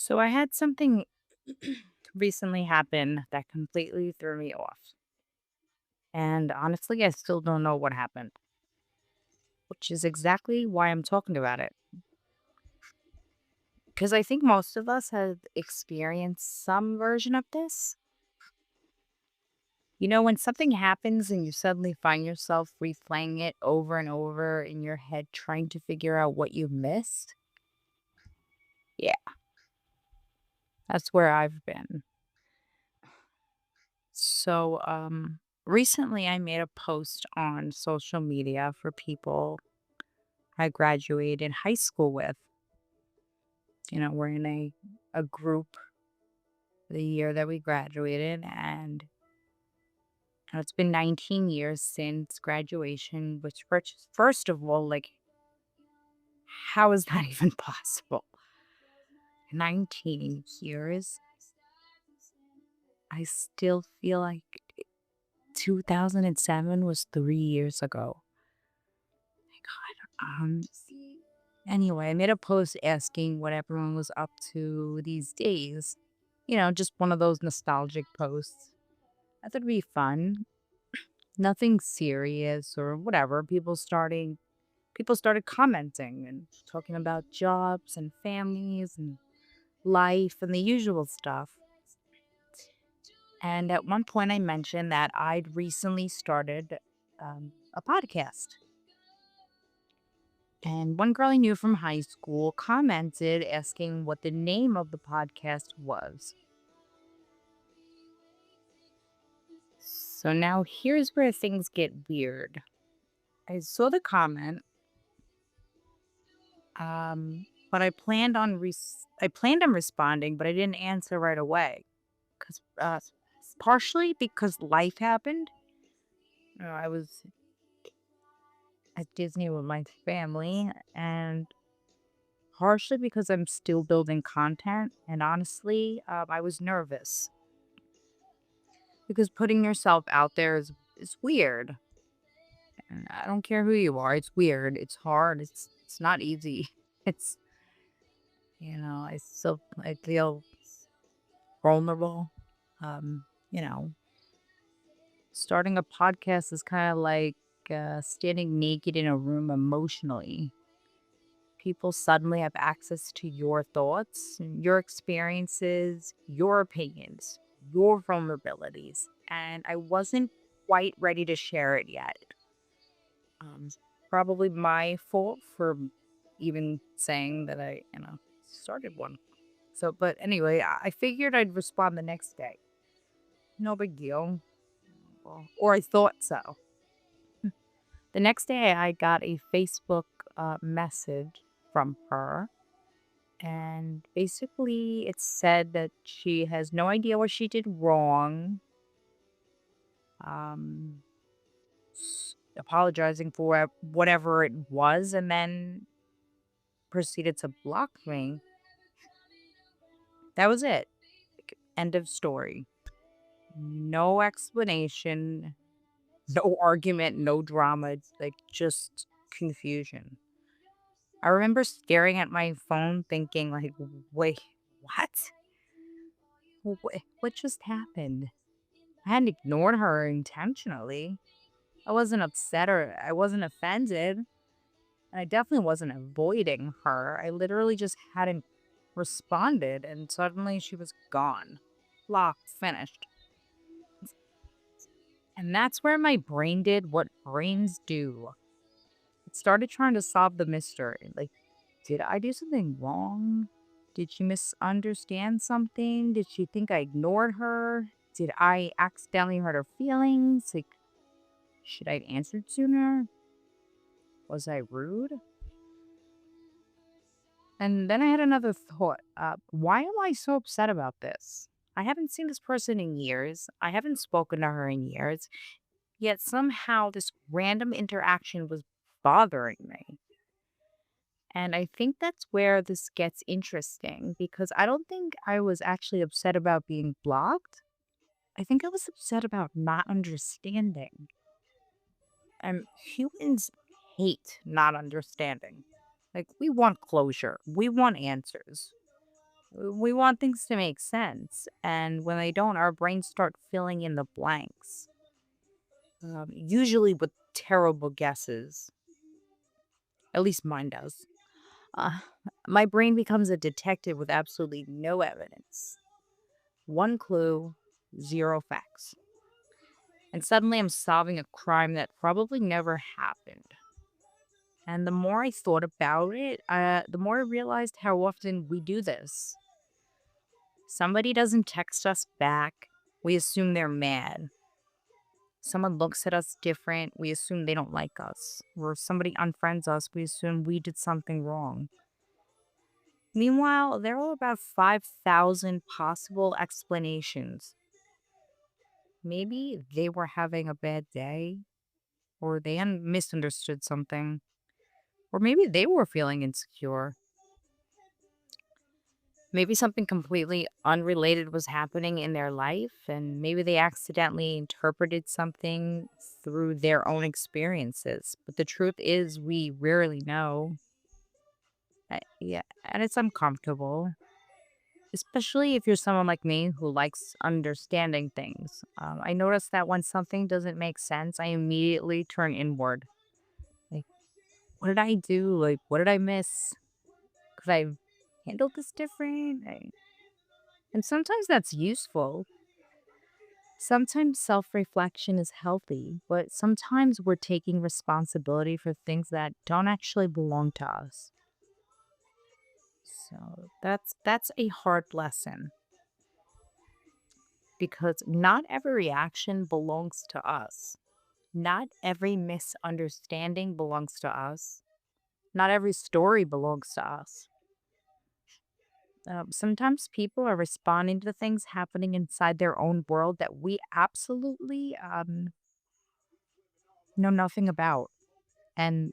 So I had something recently happen that completely threw me off. And honestly, I still don't know what happened, which is exactly why I'm talking about it. Because I think most of us have experienced some version of this. You know, when something happens and you suddenly find yourself replaying it over and over in your head, trying to figure out what you missed. Yeah, that's where I've been. Recently I made a post on social media for people I graduated high school with. You know, we're in a group the year that we graduated, and it's been 19 years since graduation, which first of all, like, how is that even possible? 19 years? I still feel like 2007 was 3 years ago. My God. Anyway, I made a post asking what everyone was up to these days. You know, just one of those nostalgic posts. I thought it'd be fun. Nothing serious or whatever. People started commenting and talking about jobs and families and life and the usual stuff. And at one point I mentioned that I'd recently started a podcast. And one girl I knew from high school commented asking what the name of the podcast was. So now here's where things get weird. I saw the comment, but I planned on responding, but I didn't answer right away because partially because life happened. I was at Disney with my family, and partially because I'm still building content. And honestly, I was nervous because putting yourself out there is weird. And I don't care who you are; it's weird. It's hard. It's not easy. It's I feel vulnerable. Um, you know, starting a podcast is kind of like standing naked in a room emotionally. People suddenly have access to your thoughts, your experiences, your opinions, your vulnerabilities. And I wasn't quite ready to share it yet. Um, Probably my fault for even saying that I started one. So, but anyway, I figured I'd respond the next day. No big deal. Well, or I thought so. The next day, I got a Facebook message from her. And basically, it said that she has no idea what she did wrong, um, apologizing for whatever it was, and then proceeded to block me. That was it. Like, end of story. No explanation, no argument, no drama. It's like just confusion. I remember staring at my phone thinking like, "Wait, what? What just happened?" I hadn't ignored her intentionally. I wasn't upset or I wasn't offended. And I definitely wasn't avoiding her. I literally just hadn't responded and suddenly she was gone. Blocked, finished. And that's where my brain did what brains do. It started trying to solve the mystery. Like, did I do something wrong? Did she misunderstand something? Did she think I ignored her? Did I accidentally hurt her feelings? Like, should I have answered sooner? Was I rude? And then I had another thought. Why am I so upset about this? I haven't seen this person in years. I haven't spoken to her in years. Yet somehow this random interaction was bothering me. And I think that's where this gets interesting because I don't think I was actually upset about being blocked. I think I was upset about not understanding. And humans hate not understanding. Like, we want closure, we want answers. We want things to make sense. And when they don't, our brains start filling in the blanks, usually with terrible guesses. At least mine does. Uh, my brain becomes a detective with absolutely no evidence. One clue, zero facts. And suddenly I'm solving a crime that probably never happened. And the more I thought about it, the more I realized how often we do this. Somebody doesn't text us back, we assume they're mad. Someone looks at us different, we assume they don't like us. Or somebody unfriends us, we assume we did something wrong. Meanwhile, there are about 5,000 possible explanations. Maybe they were having a bad day, or they misunderstood something, or maybe they were feeling insecure. Maybe something completely unrelated was happening in their life, and maybe they accidentally interpreted something through their own experiences. But the truth is, we rarely know. Yeah, and it's uncomfortable, especially if you're someone like me who likes understanding things. I notice that when something doesn't make sense, I immediately turn inward. Like, what did I do? Like, what did I miss? Could I have handled this different? And sometimes that's useful. Sometimes self reflection is healthy, but sometimes we're taking responsibility for things that don't actually belong to us. So that's a hard lesson because not every reaction belongs to us. Not every misunderstanding belongs to us. Not every story belongs to us. Sometimes people are responding to things happening inside their own world that we absolutely know nothing about. And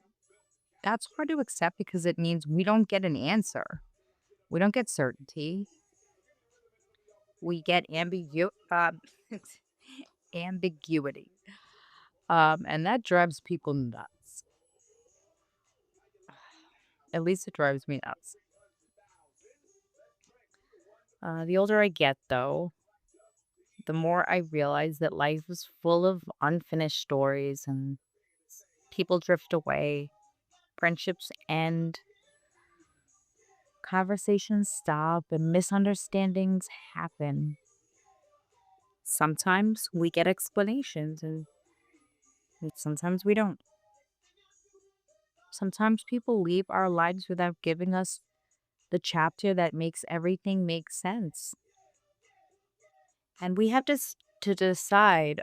that's hard to accept because it means we don't get an answer. We don't get certainty. We get ambiguity. And that drives people nuts. At least it drives me nuts. The older I get, though, the more I realize that life is full of unfinished stories and people drift away, friendships end, conversations stop, and misunderstandings happen. Sometimes we get explanations and sometimes we don't. Sometimes people leave our lives without giving us the chapter that makes everything make sense. And we have to decide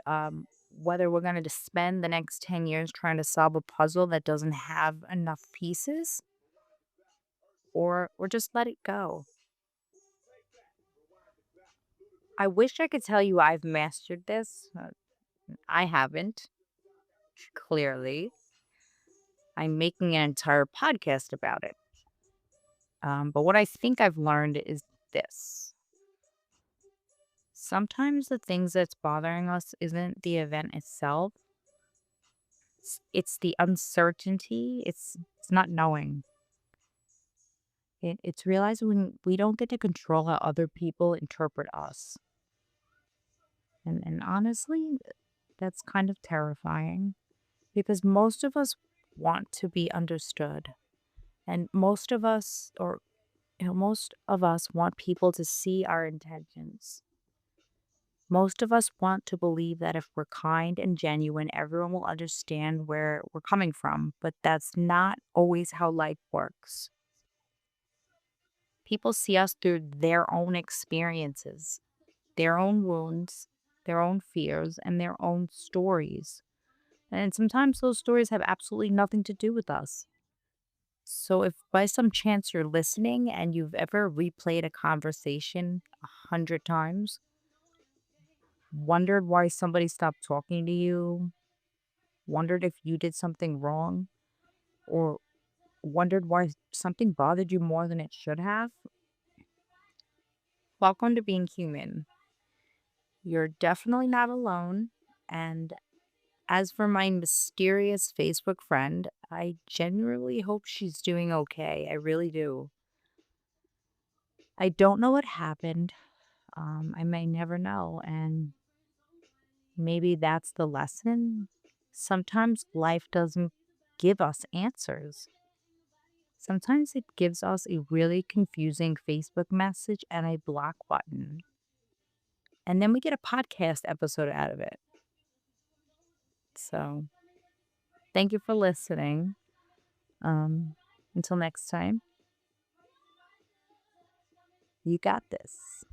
whether we're going to spend the next 10 years trying to solve a puzzle that doesn't have enough pieces or just let it go. I wish I could tell you I've mastered this. I haven't, clearly. I'm making an entire podcast about it. But what I think I've learned is this. Sometimes the things that's bothering us isn't the event itself. It's the uncertainty. It's not knowing. It's realizing we don't get to control how other people interpret us. And honestly, that's kind of terrifying because most of us want to be understood. And most of us want people to see our intentions. Most of us want to believe that if we're kind and genuine, everyone will understand where we're coming from, but that's not always how life works. People see us through their own experiences, their own wounds, their own fears, and their own stories. And sometimes those stories have absolutely nothing to do with us. So, if by some chance you're listening and you've ever replayed a conversation 100 times, wondered why somebody stopped talking to you, wondered if you did something wrong, or wondered why something bothered you more than it should have, welcome to being human. You're definitely not alone. And as for my mysterious Facebook friend, I genuinely hope she's doing okay. I really do. I don't know what happened. I may never know. And maybe that's the lesson. Sometimes life doesn't give us answers. Sometimes it gives us a really confusing Facebook message and a block button. And then we get a podcast episode out of it. So thank you for listening. Until next time, you got this.